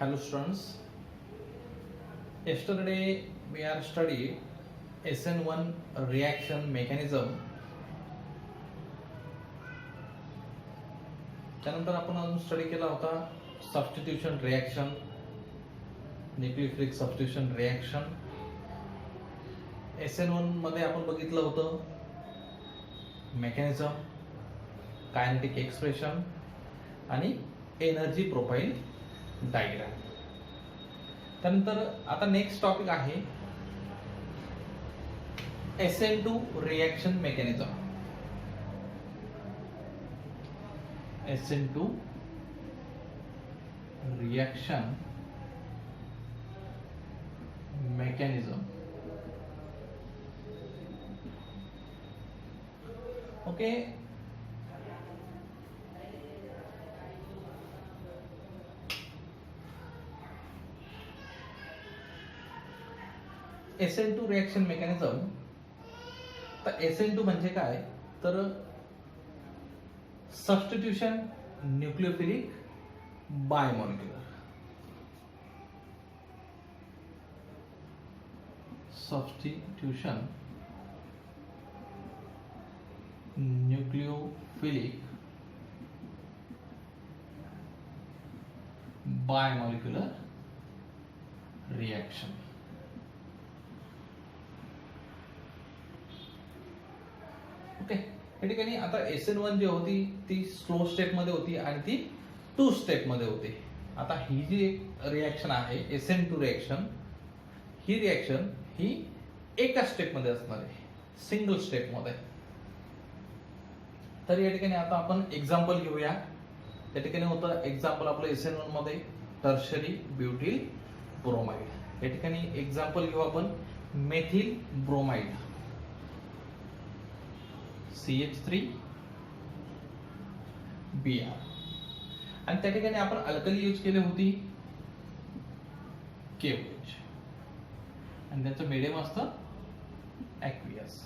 Hello students. Yesterday we are studied SN1 reaction mechanism. त्यानंतर आपण अजून स्टडी केला होता substitution reaction, nucleophilic substitution reaction. SN1 मध्ये आपण बघितलं होतं मेकॅनिझम, कायनेटिक एक्सप्रेशन आणि एनर्जी प्रोफाइल डायग्राम. त्यानंतर आता नेक्स्ट टॉपिक आहे SN2 reaction mechanism. SN2 reaction mechanism. Okay, SN2 reaction mechanism. तर SN2 म्हणजे काय, तर substitution nucleophilic bimolecular. Substitution nucleophilic bimolecular reaction. Okay, या ठिकाणी आता SN1 जी होती ती स्लो स्टेप मध्ये होती आणि ती 2 स्टेप मध्ये होती. आता ही जी रिएक्शन आहे SN2 रिएक्शन, ही रिएक्शन ही एका स्टेप मध्ये असणार आहे, सिंगल स्टेप मध्ये. तर या ठिकाणी आता आपण एक्झाम्पल घेऊया. या ठिकाणी होतं एक्झाम्पल आपलं SN1 मध्ये टर्शरी ब्युटिल ब्रोमाइड. या ठिकाणी एक्झाम्पल घेऊ आपण मेथिल ब्रोमाइड, CH3 Br. आणि त्या ठिकाणी आपण अल्कली यूज केली होती KOH आणि त्याचं मीडियम असतं ॲक्वियस.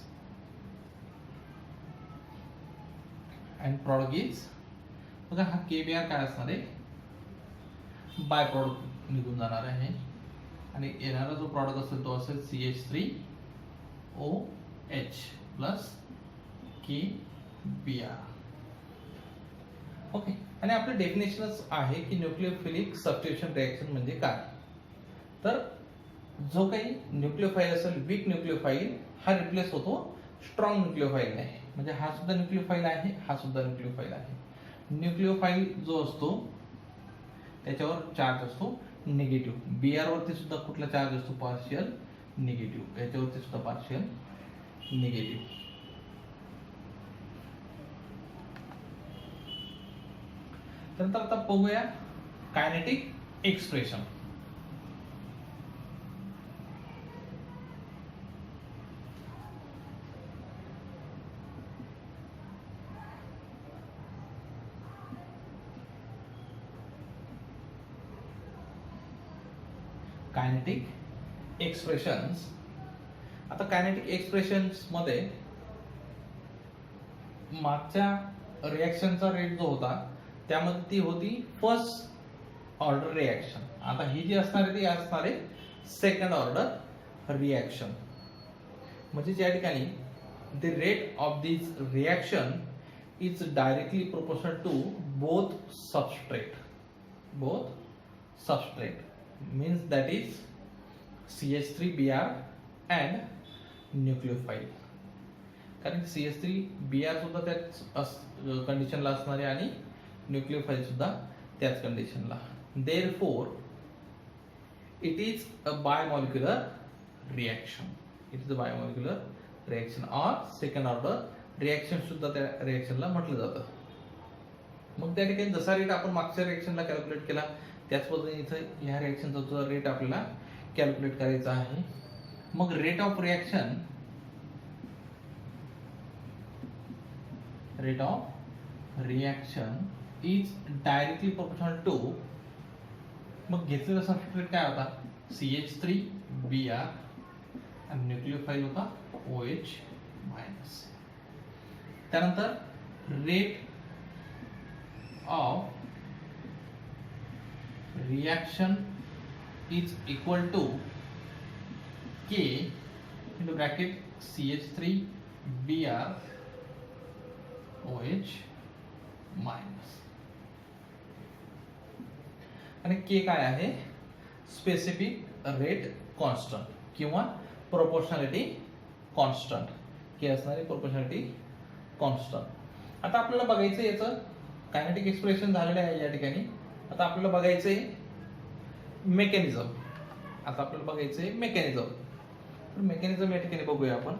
आणि प्रॉडक्ट इज, बघा हा KBr काय असणार आहे, बाय प्रॉडक्ट निघून जाणार आहे आणि येणारा जो प्रॉडक्ट असेल तो असेल CH3OH प्लस KBr. ओके, आणि आपलं डेफिनेशनच आहे की न्यूक्लियोफिलिक सबस्टिट्यूशन रिएक्शन म्हणजे काय. तर जो काही न्यूक्लियोफाईल असेल, वीक न्यूक्लियोफाईल हा रिप्लेस होतो स्ट्रॉंग न्यूक्लियोफाईल ने. म्हणजे हा सुद्धा न्यूक्लियोफाईल आहे, हा सुद्धा न्यूक्लियोफाईल आहे. न्यूक्लियोफाईल जो असतो त्याच्यावर चार्ज असतो निगेटिव्ह. Br वरती सुद्धा कुठला चार्ज असतो, पार्शियल निगेटिव्ह. याच्यावरती सुद्धा पार्शियल निगेटिव्ह. त्यानंतर आता बघूया कायनेटिक एक्सप्रेशन. Kinetic expressions. आता कायनेटिक एक्सप्रेशन्स मध्ये मागच्या रिएक्शनचा रेट जो होता त्यामध्ये ती होती फर्स्ट ऑर्डर रिएक्शन. आता ही जी असणार आहे ती असणार आहे सेकंड ऑर्डर रिएक्शन. म्हणजे या ठिकाणी the rate of this reaction is directly proportional to both substrate. Means that is CH3Br and nucleophile. कारण CH3Br सुद्धा त्याच कंडिशनला असणार आहे आणि न्यूक्लियोफाईल सुद्धा त्याच कंडिशनला. Therefore it is a biomolecular reaction. It is a biomolecular reaction or second order reaction सुद्धा त्या रिएक्शनला म्हटलं जातं. मग त्या ठिकाणी जसा रेट आपण मागच्या रिएक्शनला कॅल्क्युलेट केला त्याच पद्धतीने इथं ह्या रिएक्शनचा जो रेट आपल्याला कॅल्क्युलेट करायचा आहे. मग rate of reaction is directly proportional to, मग घेतलेला सबस्ट्रेट काय होता CH3Br आणि न्यूक्लियोफाईल होता OH मायनस. त्यानंतर rate of reaction is equal to K into bracket CH3Br OH minus. आणि के काय आहे? स्पेसिफिक रेट कॉन्स्टंट किंवा प्रोपोर्शनॅलिटी कॉन्स्टंट. के असणारे प्रोपोर्शनॅलिटी कॉन्स्टंट. आता आपल्याला बघायचं याचं कायनेटिक एक्सप्रेशन झालेलं आहे या ठिकाणी. आता आपल्याला बघायचंय मेकॅनिझम. आता आपल्याला बघायचंय मेकॅनिझम. तर मेकॅनिझम या ठिकाणी बघूया आपण.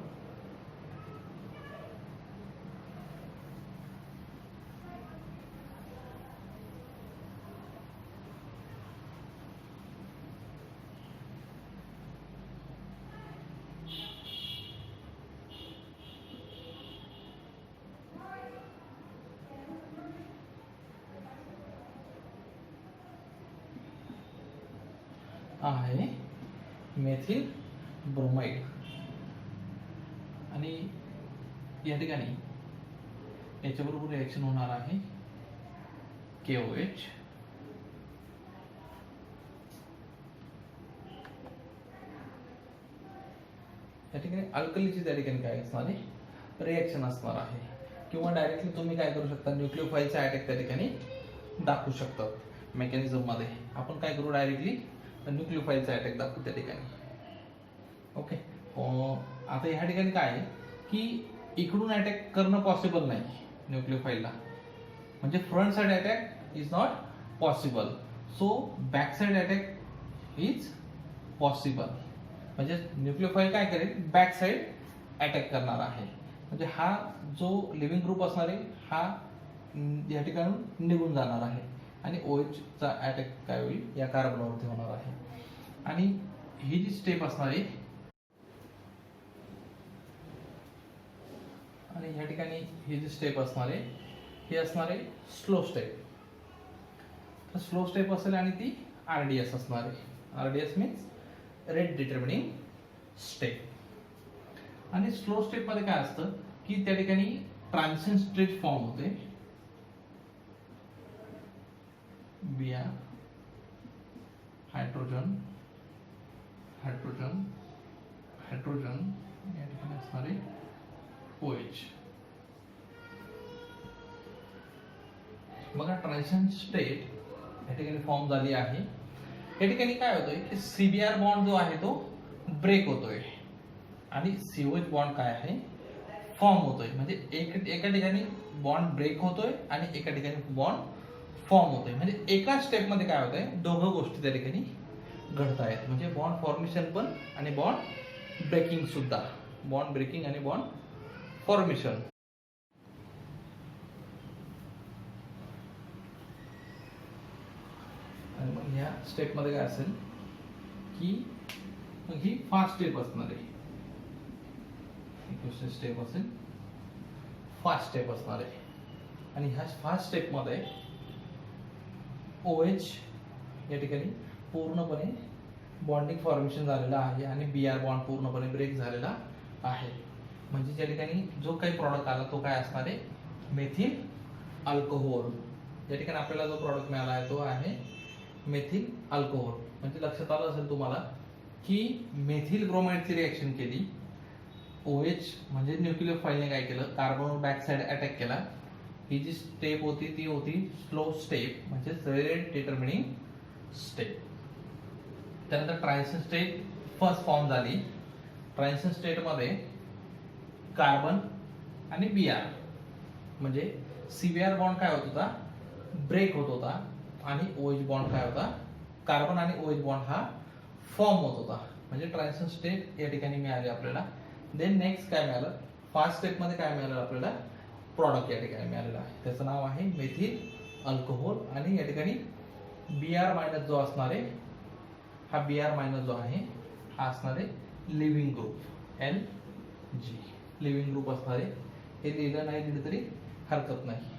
आहे मेथिल ब्रोमाइड आणि या ठिकाणी याच्याबरोबर रिएक्शन होणार आहे KOH. या ठिकाणी अल्कलीची त्या ठिकाणी काय असणार आहे? रिएक्शन असणार आहे. किंवा डायरेक्टली तुम्ही काय करू शकता? न्यूक्लियोफाईलचा अटॅक त्या ठिकाणी दाखवू शकता. मेकॅनिझम मध्ये आपण काय करू? डायरेक्टली न्यूक्लियोफाईलचा अटॅक दाखवू त्या ठिकाणी. ओके. आता ह्या ठिकाणी काय आहे की इकडून अटॅक करणं पॉसिबल नाही न्यूक्लियोफाईलला. म्हणजे front side attack is not possible. So back side attack is possible. म्हणजे न्यूक्लियोफाईल काय करेल? बॅक साइड अटॅक करणार आहे. म्हणजे हा जो लिव्हिंग ग्रुप असणार आहे हा या ठिकाणी निघून जाणार आहे आणि OH चा अटॅक काय होईल? या कार्बनवरती होणार आहे. आणि ही जी स्टेप असणार आहे आणि या ठिकाणी ही जी स्टेप असणार आहे ही असणार आहे स्लो स्टेप. तर स्लो स्टेप असेल आणि ती RDS असणार आहे. RDS means rate determining step. आणि स्लो स्टेप मध्ये काय असतं की त्या ठिकाणी ट्रान्झिशन स्टेट फॉर्म होते. Br हायड्रोजन हायड्रोजन हायड्रोजन या ठिकाणी असणारे OH. बघा ट्रान्झिशन स्टेट या ठिकाणी फॉर्म झाली आहे. या ठिकाणी काय होतंय की CBr बॉन्ड जो आहे तो ब्रेक होतोय आणि COH बॉन्ड काय आहे? फॉर्म होतोय. म्हणजे एका ठिकाणी बॉन्ड ब्रेक होतोय आणि एका ठिकाणी बॉन्ड फॉर्म होतोय. म्हणजे एका स्टेप मध्ये काय होतंय? दोघं गोष्टी त्या ठिकाणी घडत आहेत. म्हणजे बॉन्ड फॉर्मेशन पण आणि बॉन्ड ब्रेकिंग सुद्धा. बॉन्ड ब्रेकिंग आणि बॉन्ड फॉर्मेशन. आणि मग ह्या स्टेप मध्ये काय असेल की मग ही फास्ट स्टेप असणार आहे. स्टेप असेल फास्ट स्टेप असणार आहे. आणि ह्या फास्ट स्टेप मध्ये OH या ठिकाणी पूर्णपणे बॉन्डिंग फॉर्मेशन झालेलं आहे आणि Br बॉन्ड पूर्णपणे ब्रेक झालेला आहे. म्हणजे या ठिकाणी जो काही प्रॉडक्ट आला तो काय असणार आहे? Methyl alcohol. या ठिकाणी आपल्याला जो प्रॉडक्ट मिळाला आहे तो आहे मेथिल अल्कोहोल. म्हणजे लक्षात आलं असेल तुम्हाला की मेथिल ब्रोमाइडची रिएक्शन केली. OH म्हणजे न्यूक्लियोफाईलने काय केलं? कार्बनवर बॅक साइड अटॅक केला. ही जी स्टेप होती ती होती स्लो स्टेप म्हणजे रेट डिटर्मिनिंग स्टेप. त्यानंतर ट्रान्झिशन स्टेट फर्स्ट फॉर्म झाली. ट्रान्झिशन स्टेट मध्ये कार्बन आणि Br म्हणजे CBr बॉन्ड काय होत होता? ब्रेक होत होता आणि OH बॉन्ड काय होता? कार्बन आणि OH बॉन्ड हा फॉर्म होत होता. म्हणजे ट्रान्झिशन स्टेट या ठिकाणी मिळाली आपल्याला. देन नेक्स्ट काय मिळालं? फास्ट स्टेप मध्ये काय मिळालं आपल्याला? प्रॉडक्ट या ठिकाणी मिळालेलं आहे. त्याचं नाव आहे मेथिल अल्कोहोल. आणि या ठिकाणी Br मायनस जो असणार आहे हा Br मायनस जो आहे हा असणार आहे living group Lg. Living group असणार आहे. हे लिहिलं नाही लिहिलं तरी हरकत नाही.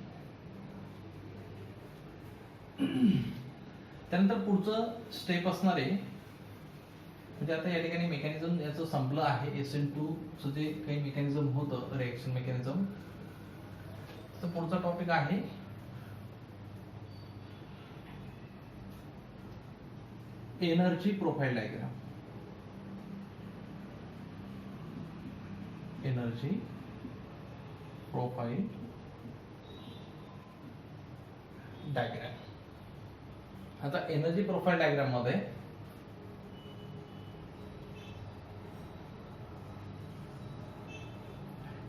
त्यानंतर पुढचं स्टेप असणार आहे म्हणजे आता या ठिकाणी मेकॅनिझम याचं संपलं आहे. SN2 चं जे काही मेकॅनिझम होतं रिएक्शन मेकॅनिझम. तर पुढचा टॉपिक आहे energy profile diagram. Energy profile diagram. आता एनर्जी प्रोफाइल डायग्राम मध्ये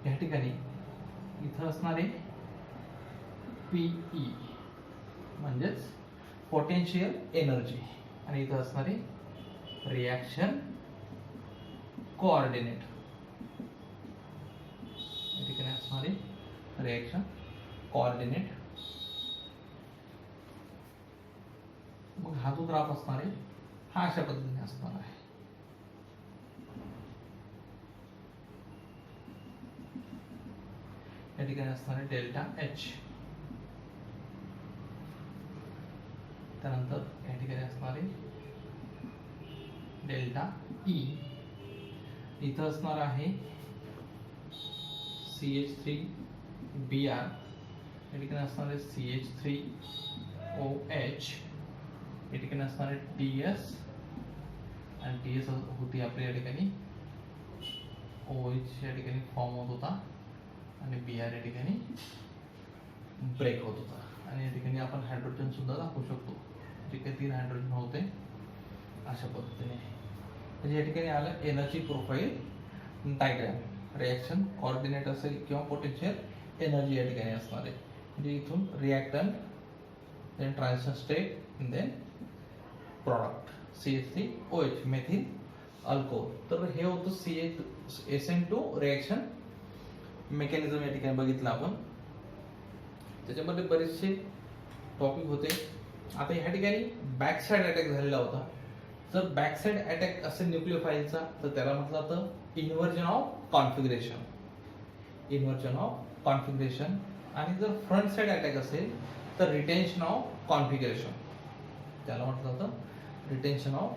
या ठिकाणी इथं असणारे पीई म्हणजेच पोटेन्शियल एनर्जी आणि इथं असणारे रिॲक्शन कोऑर्डिनेट. या ठिकाणी असणारे रिॲक्शन कोऑर्डिनेट. मग हा जो ग्राफ असणार आहे हा अशा पद्धतीने असणार आहे. या ठिकाणी असणार आहे डेल्टा एच. त्यानंतर या ठिकाणी असणार आहे डेल्टा ई. इथं असणार आहे CH3Br. या ठिकाणी असणार आहे CH3OH. या ठिकाणी असणार आहे TS आणि TS होती आपल्या या ठिकाणी OH या ठिकाणी फॉर्म होत होता आणि Br या ठिकाणी ब्रेक होत होता. आणि या ठिकाणी आपण हायड्रोजन सुद्धा दाखवू शकतो. जे काही 3 हायड्रोजन होते अशा पद्धतीने. म्हणजे या ठिकाणी आलं energy profile diagram. Reaction coordinate असेल किंवा पोटेन्शियल एनर्जी या ठिकाणी असणार आहे. म्हणजे इथून reactant, then transition state, then product CH3OH methyl alcohol. तर हे होतं SN2 रिॲक्शन मेकॅनिझम या ठिकाणी बघितलं आपण. त्याच्यामध्ये बरेचसे टॉपिक होते. आता ह्या ठिकाणी बॅक साइड अटॅक झालेला होता. जर बॅक साइड अटॅक असेल न्यूक्लियोफाईलचा तर त्याला म्हटलं जातं inversion of configuration. Inversion of configuration. आणि जर फ्रंट साइड अटॅक असेल तर रिटेन्शन ऑफ कॉन्फिगरेशन. त्याला म्हटलं जातं रिटेन्शन ऑफ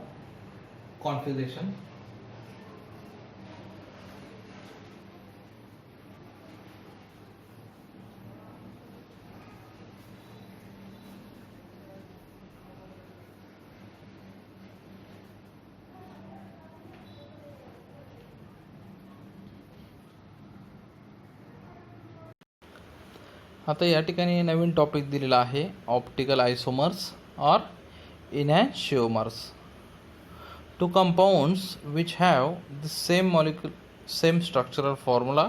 कॉन्फिगरेशन. आता या ठिकाणी नवीन टॉपिक दिलेला आहे ऑप्टिकल आयसोमर्स और enantiomers. Two compounds which have the same molecule same structural formula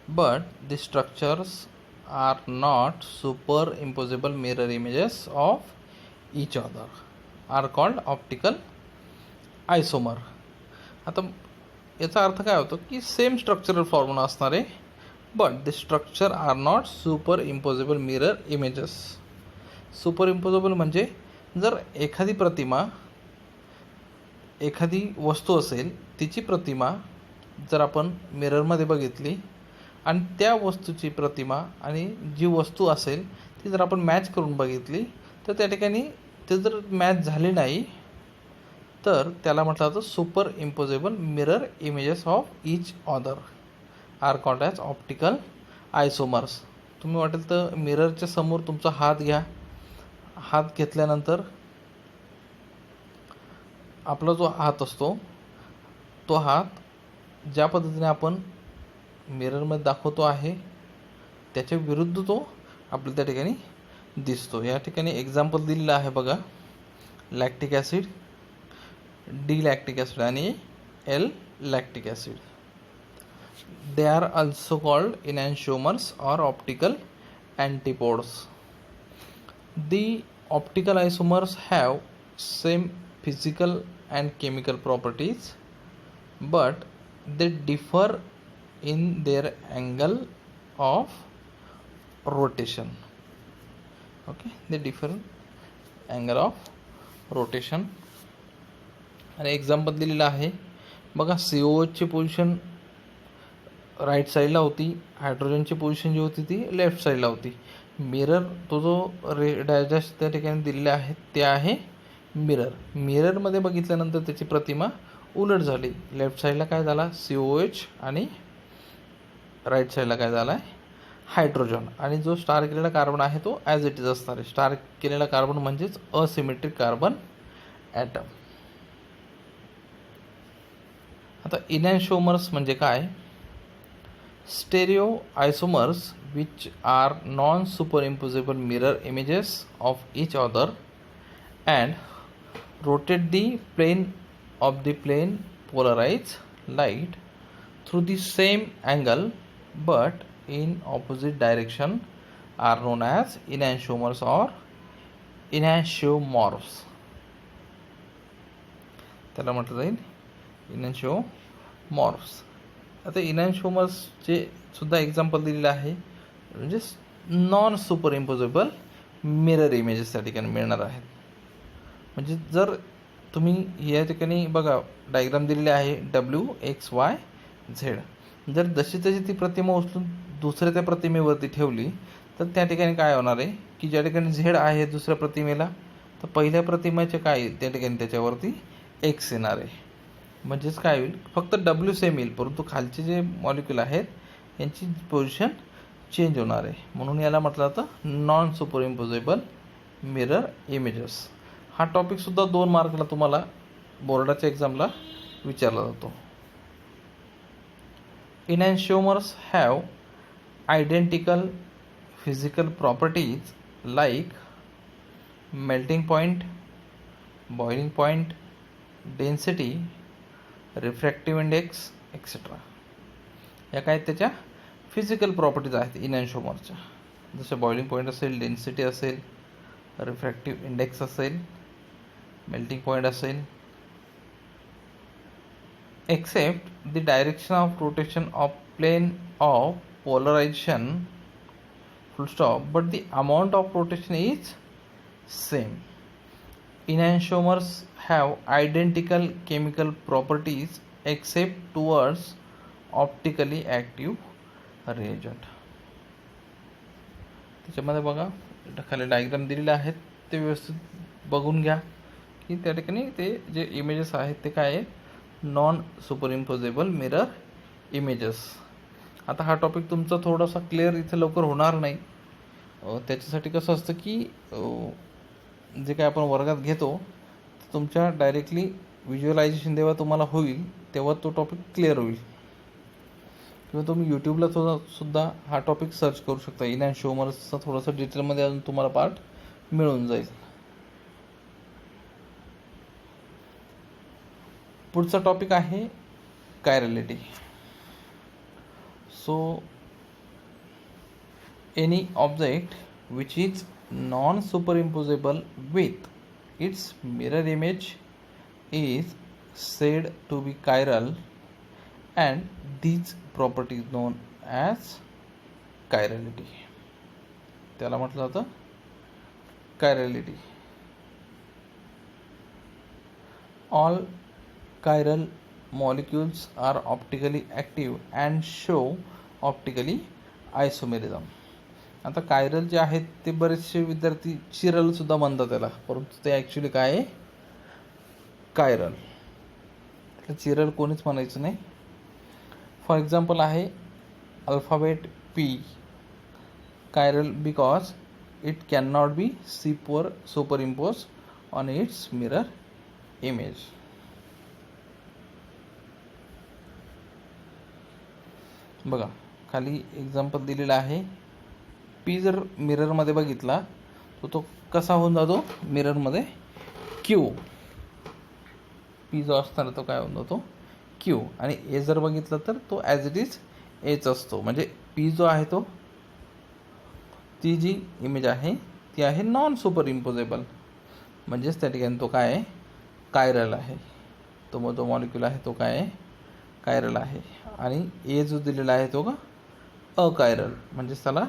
but the structures are not superimposable mirror images of each other are called optical isomer. आता याचा अर्थ काय होतो की सेम स्ट्रक्चरल फॉर्म्युला असणार आहे but the structure are not superimposable mirror images. Superimposable म्हणजे जर एखादी प्रतिमा, एखादी वस्तू असेल तिची प्रतिमा जर आपण मिररमध्ये बघितली आणि त्या वस्तूची प्रतिमा आणि जी वस्तू असेल ती जर आपण मॅच करून बघितली तर त्या ठिकाणी ते जर मॅच झाली नाही तर त्याला म्हटलं जातं superimposable mirror images of each other are called as optical isomers. तुम्ही वाटेल तर मिररच्या समोर तुमचा हात घ्या. हात घेतल्यानंतर आपला जो हात असतो तो हात ज्या पद्धतीने आपण मिररमध्ये दाखवतो आहे त्याच्या विरुद्ध तो आपल्याला त्या ठिकाणी दिसतो. या ठिकाणी एक्झाम्पल दिलेलं आहे बघा. Lactic acid, D lactic acid आणि L lactic acid. They are also called enantiomers और optical antipodes. The optical isomers have same physical and chemical properties but they differ in their angle of rotation. Okay, they differ angle of rotation. आणि example दिलेलं आहे बघा. COOची position right साईडला होती, हायड्रोजनची position जी होती ती left साईडला होती. मिरर तो जो डायजॅश त्या ठिकाणी दिलेले आहेत ते आहे मिरर. मिररमध्ये बघितल्यानंतर त्याची प्रतिमा उलट झाली. लेफ्ट साईडला काय झाला COH आणि राईट साईडला काय झाला आहे हायड्रोजन. आणि जो स्टार केलेला कार्बन आहे तो ॲज इट इज असणार आहे. स्टार केलेला कार्बन म्हणजेच असिमेट्रिक कार्बन ॲटम. आता इनॅन्शिओमर्स म्हणजे काय? Stereo आयसोमर्स which are non-superimposable mirror images of each other and rotate the plane of the plane polarized light through the same angle but in opposite direction are known as enantiomers or enantiomorphs. त्याला म्हटलं जाईल इनॅन्शिओमॉर्फ्स. आता इनॅन्शिओमर्सचे सुद्धा example दिलेलं आहे, म्हणजे non super imposable mirror images त्या ठिकाणी मिळणार आहेत. म्हणजे जर तुम्ही या ठिकाणी बघा डायग्राम दिलेली आहे WXYZ, जर जशी तशी ती प्रतिमा उचलून दुसऱ्या त्या प्रतिमेवरती ठेवली तर त्या ठिकाणी काय होणार आहे की ज्या ठिकाणी Z आहे दुसऱ्या प्रतिमेला, तर पहिल्या प्रतिमेचे काय त्या ठिकाणी त्याच्यावरती X येणार आहे. म्हणजेच काय होईल, फक्त W सेम येईल परंतु खालचे जे मॉलिक्यूल आहेत यांची पोझिशन चेंज होणार आहे. म्हणून याला म्हटलं जातं non super imposable mirror images. हा टॉपिकसुद्धा 2 मार्कला तुम्हाला बोर्डाच्या एक्झामला विचारला जातो. Enantiomers have identical physical properties like melting point, boiling point, density, refractive index, etc. या काय त्याच्या फिजिकल प्रॉपर्टीज आहेत इनॅन्शिओमरच्या, जसं बॉइलिंग पॉईंट असेल, डेन्सिटी असेल, रिफ्रॅक्टिव्ह इंडेक्स असेल, मेल्टिंग पॉईंट असेल, except the direction of rotation of plane of polarization, full stop, but the amount of rotation is same. Enantiomers have identical chemical properties except towards optically active reagent. त्याच्यामध्ये बघा खाली diagram दिलेले आहेत, ते व्यवस्थित बघून घ्या की त्या ठिकाणी ते जे इमेजेस आहेत ते काय आहे, non super imposable mirror images. आता हा टॉपिक तुमचा थोडासा क्लिअर इथे लवकर होणार नाही. त्याच्यासाठी कसं असतं की जे काय आपण वर्गात घेतो तुमच्या डायरेक्टली व्हिज्युअलायझेशन जेव्हा तुम्हाला होईल तेव्हा तो टॉपिक क्लिअर होईल. किंवा तुम्ही यूट्यूबला सुद्धा हा टॉपिक सर्च करू शकता. इनॅन्शिओमर्सचा थोडंसं डिटेलमध्ये अजून तुम्हाला पार्ट मिळून जाईल. पुढचा टॉपिक आहे chirality. So any object which is non super imposable with its mirror image is said to be chiral and these properties known as chirality. त्याला म्हटलं जातं chirality. All chiral molecules are optically active and show optically isomerism. आता chiral जे आहेत ते बरेचसे विद्यार्थी chiral सुद्धा म्हणतात त्याला, परंतु ते ॲक्च्युली काय आहे, कायरल. चिरल कोणीच म्हणायचं नाही. फॉर एक्झाम्पल आहे alphabet P, chiral because it can not be super impose on it's mirror image. बघा खाली एक्झाम्पल दिलेला आहे. P जर मिररमध्ये बघितला तर तो कसा होऊन जातो मिररमध्ये, Q. P जो असणार तो काय होऊन जातो Q. आणि A जर बघितलं तर तो ॲज इट इज Aच असतो. म्हणजे P जो आहे तो, ती जी इमेज आहे ती आहे नॉन सुपर इम्पोजेबल, म्हणजेच त्या ठिकाणी तो काय आहे, कायरल आहे. तो मॉलिक्यूल आहे तो काय आहे, कायरल आहे. आणि ए जो दिलेला आहे तो का अकायरल, म्हणजेच त्याला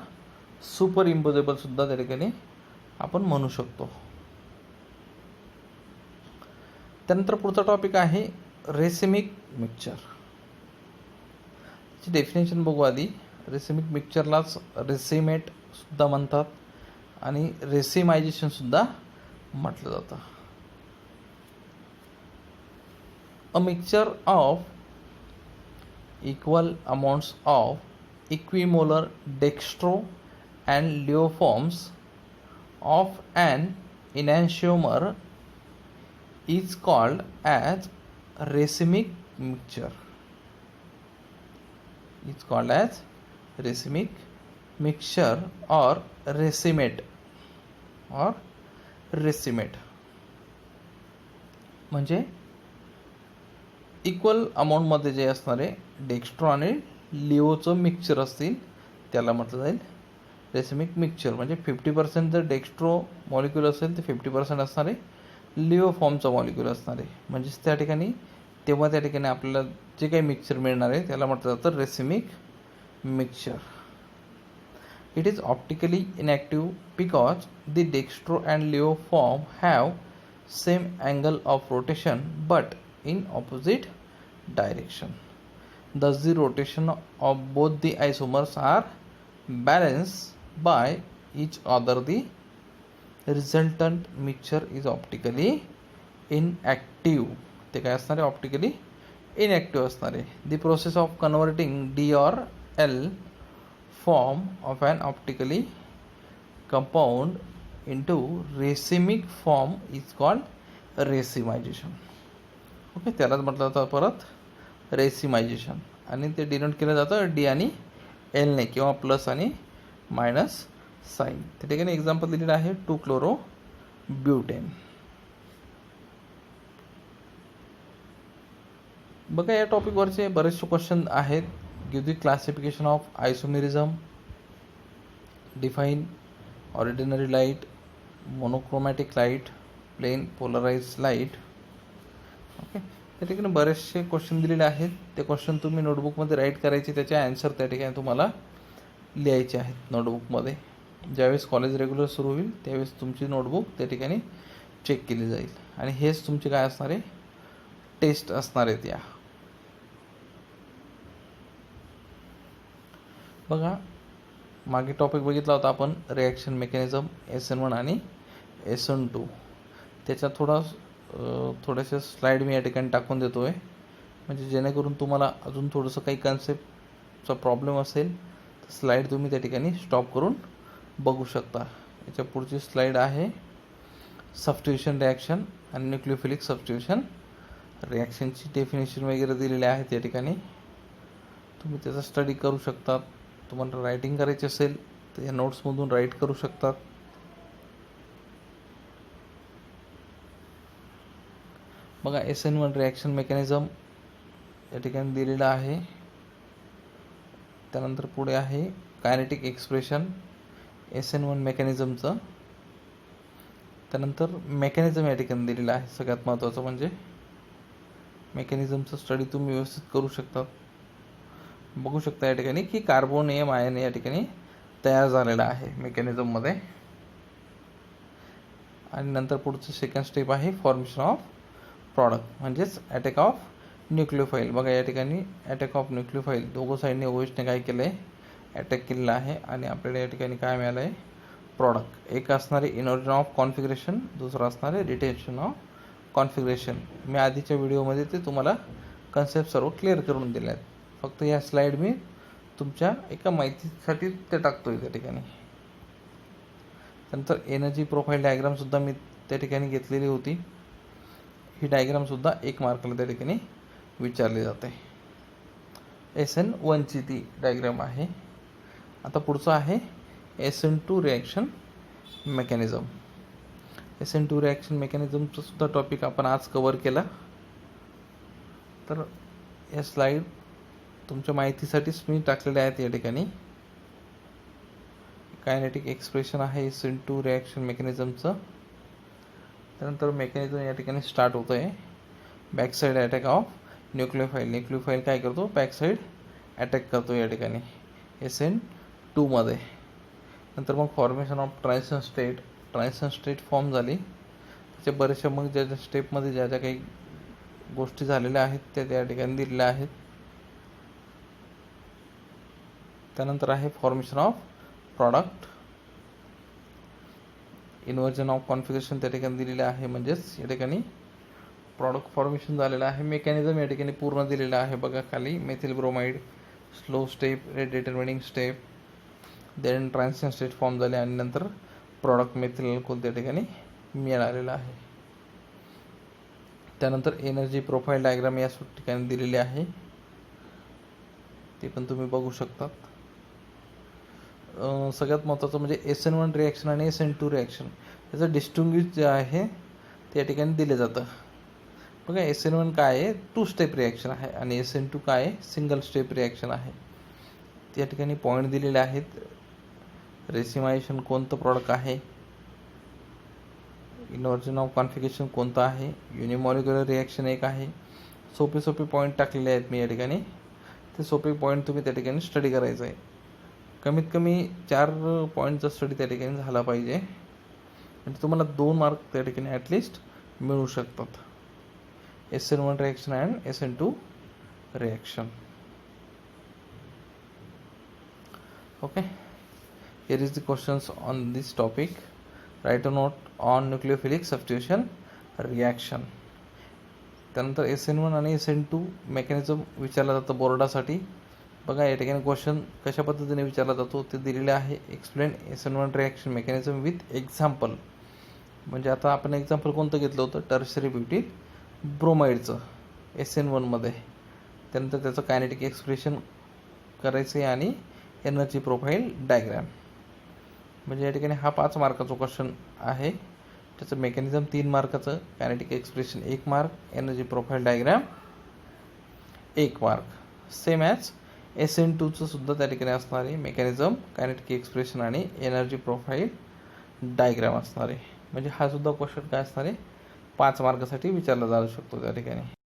सुपर इम्पोजेबल सुद्धा त्या ठिकाणी आपण म्हणू शकतो. त्यानंतर पुढचा टॉपिक आहे रेसिमिक मिक्सचर. ची डेफिनेशन बघू आधी. रेसिमिक मिक्सचरलाच रेसिमेट सुद्धा म्हणतात आणि रेसिमायझेशन सुद्धा म्हटलं जातं. A mixture of equal amounts of equimolar dextro and leoforms of an enantiomer is called as racemic mixture. It's called as racemic mixture or racemate or racemate. म्हणजे इक्वल अमाऊंटमध्ये जे असणारे डेक्स्ट्रो आणि लिओचं मिक्सचर असतील त्याला म्हटलं जाईल रेसिमिक मिक्सचर. म्हणजे 50% जर डेक्स्ट्रो मॉलिक्यूल असेल तर 50% असणारे लिओ फॉर्मचा मॉलिक्यूल असणार आहे. म्हणजेच त्या ठिकाणी त्या ठिकाणी आपल्याला जे काही मिक्सचर मिळणार आहे त्याला म्हटलं जातं racemic mixture. It is optically inactive because the dextro and Leo form have same angle of rotation but in opposite direction. Thus the rotation of both the isomers are balanced by each other. The resultant mixture is optically inactive. ते काय असणार आहे optically inactive असणार आहे. The process of converting D or L form of an optically compound into racemic form is called racemization. Okay, त्यालाच म्हटलं जातं परत रेसिमायझेशन. आणि ते डिनोट केलं जातं डी आणि एलने किंवा प्लस आणि मायनस साईन. त्या ठिकाणी एक्झाम्पल दिलेलं आहे 2-chloro-ब्युटेन. बघा या टॉपिकवरचे बरेचसे क्वेश्चन आहेत. Give the classification of isomerism, define ordinary light, monochromatic light, plane polarise light. Okay, त्या ठिकाणी बरेचसे क्वेश्चन दिलेले आहेत. ते क्वेश्चन तुम्ही नोटबुकमध्ये राईट करायचे, त्याचे आन्सर त्या ठिकाणी तुम्हाला लिहायचे आहेत नोटबुकमध्ये. ज्यावेळेस कॉलेज रेग्युलर सुरू होईल त्यावेळेस तुमची नोटबुक त्या ठिकाणी चेक केली जाईल. आणि हेच तुमचे काय असणार आहे टेस्ट असणार आहेत. या बघा मागे टॉपिक बघितला होता आपण रिॲक्शन मेकॅनिझम SN1 आणि SN2. त्याचा थोड्याशा स्लाईड मी या ठिकाणी टाकून देतो आहे, म्हणजे जेणेकरून तुम्हाला अजून थोडंसं काही कन्सेप्टचा प्रॉब्लेम असेल तर स्लाईड तुम्ही त्या ठिकाणी स्टॉप करून बघू शकता. याच्या पुढची स्लाईड आहे सबस्टिट्यूशन रिॲक्शन आणि न्यूक्लियोफिलिक सबस्टिट्यूशन रिॲक्शनची डेफिनेशन वगैरे दिलेले आहेत. या ठिकाणी तुम्ही त्याचा स्टडी करू शकता. तुम्हाला रायटिंग करायची असेल तर या नोट्समधून राईट करू शकतात. बघा SN1 रिॲक्शन मेकॅनिझम या ठिकाणी दिलेलं आहे. त्यानंतर पुढे आहे कायनेटिक एक्सप्रेशन SN1 मेकॅनिझमचं. त्यानंतर मेकॅनिझम या ठिकाणी दिलेलं आहे. सगळ्यात महत्त्वाचं म्हणजे मेकॅनिझमचं स्टडी तुम्ही व्यवस्थित करू शकता. बघू शकता या ठिकाणी की कार्बोनियम आयन या ठिकाणी तयार झालेला आहे मेकॅनिझममध्ये. आणि नंतर पुढचं सेकंड स्टेप आहे फॉर्मेशन ऑफ प्रॉडक्ट म्हणजेच अटॅक ऑफ न्यूक्लियोफाईल. बघा या ठिकाणी अटॅक ऑफ न्यूक्लियोफाईल दोघं साईडने OHने काय केलं आहे अटॅक केलेला आहे आणि आपल्याला या ठिकाणी काय मिळालं आहे प्रॉडक्ट. एक असणारे इनऑर्डर ऑफ कॉन्फिगरेशन, दुसरं असणारे रिटेन्शन ऑफ कॉन्फिगरेशन. मी आधीच्या व्हिडिओमध्ये ते तुम्हाला कन्सेप्ट सर्व क्लिअर करून दिले आहेत. फक्त या स्लाईड मी तुमच्या एका माहितीसाठी ते टाकतो आहे त्या ठिकाणी. त्यानंतर एनर्जी प्रोफाईल डायग्रामसुद्धा मी त्या ठिकाणी घेतलेली होती. ही डायग्रामसुद्धा 1 मार्कला त्या ठिकाणी विचारली जाते. SN1ची ती डायग्राम आहे. आता पुढचं आहे SN2 reaction mechanism. SN2 reaction मेकॅनिझमचा सुद्धा टॉपिक आपण आज कवर केला. तर या स्लाईड तुमच्या माहितीसाठीच मी टाकलेल्या आहेत या ठिकाणी. कायनेटिक एक्सप्रेशन आहे SN2 रिॲक्शन मेकॅनिझमचं. त्यानंतर मेकॅनिझम या ठिकाणी स्टार्ट होतं आहे बॅक साईड अटॅक ऑफ न्यूक्लियोफाईल. न्यूक्लियोफाईल काय करतो बॅक साईड अटॅक करतो या ठिकाणी SN2मध्ये. नंतर मग formation of transition state. Transition state form झाली. त्याच्या बऱ्याचशा मग ज्या स्टेपमध्ये ज्या ज्या काही गोष्टी झालेल्या आहेत त्या ठिकाणी दिलेल्या आहेत. त्यानंतर आहे formation of product. Inversion of configuration त्या ठिकाणी दिलेलं आहे. म्हणजेच या ठिकाणी प्रॉडक्ट फॉर्मेशन झालेलं आहे. मेकॅनिझम या ठिकाणी पूर्ण दिलेलं आहे. बघा खाली methyl bromide, slow step, rate determining step, then transition state form झाले आणि नंतर प्रॉडक्ट मेथिल अल्कोहोल त्या ठिकाणी मिळालेलं आहे. त्यानंतर एनर्जी प्रोफाईल डायग्राम या ठिकाणी दिलेली आहे, ते पण तुम्ही बघू शकतात. सगळ्यात महत्त्वाचं म्हणजे SN1 रिॲक्शन आणि SN2 रिॲक्शन त्याचं डिस्टिंग्विश जे आहे ते या ठिकाणी दिले जातं. बघा SN1 काय आहे, 2 स्टेप रिॲक्शन आहे आणि SN2 काय आहे, सिंगल स्टेप रिॲक्शन आहे. त्या ठिकाणी पॉईंट दिलेले आहेत. रेसिमायझेशन कोणतं प्रॉडक्ट आहे, इन्व्हर्जन ऑफ कॉन्फिगरेशन कोणतं आहे, युनिमॉलिक्युलर रिॲक्शन एक आहे. सोपे पॉईंट टाकलेले आहेत मी या ठिकाणी. ते सोपे पॉईंट तुम्ही त्या ठिकाणी स्टडी करायचं आहे. कमीत कमी 4 पॉईंटचा स्टडी त्या ठिकाणी झाला पाहिजे, म्हणजे तुम्हाला 2 मार्क त्या ठिकाणी ॲटलिस्ट मिळू शकतात. SN1 reaction and SN2 reaction. Okay, here is the questions on this topic. Write a note on nucleophilic substitution reaction. त्यानंतर SN1 आणि SN2 मेकॅनिझम विचारला जातं बोर्डासाठी. बघा या ठिकाणी क्वेश्चन कशा पद्धतीने विचारला जातो ते दिलेले आहे. Explain SN1 reaction mechanism with example. म्हणजे आता आपण एक्झाम्पल कोणतं घेतलं होतं, टर्शरी ब्युटील ब्रोमाइडचं SN1मध्ये. त्यानंतर त्याचं कायनेटिक एक्सप्रेशन करायचं आहे आणि एनर्जी प्रोफाईल डायग्राम. म्हणजे या ठिकाणी हा 5 मार्काचा क्वेश्चन आहे. त्याचं मेकॅनिझम 3 मार्काचं, kinetic expression 1 mark, energy profile diagram 1 mark. Same as SN2चं सुद्धा त्या ठिकाणी असणार आहे. मेकॅनिझम, कायनेटिक एक्सप्रेशन आणि एनर्जी प्रोफाईल डायग्राम असणार आहे. म्हणजे हा सुद्धा क्वेश्चन काय असणार आहे, 5 मार्कासाठी विचारला जाऊ शकतो त्या ठिकाणी.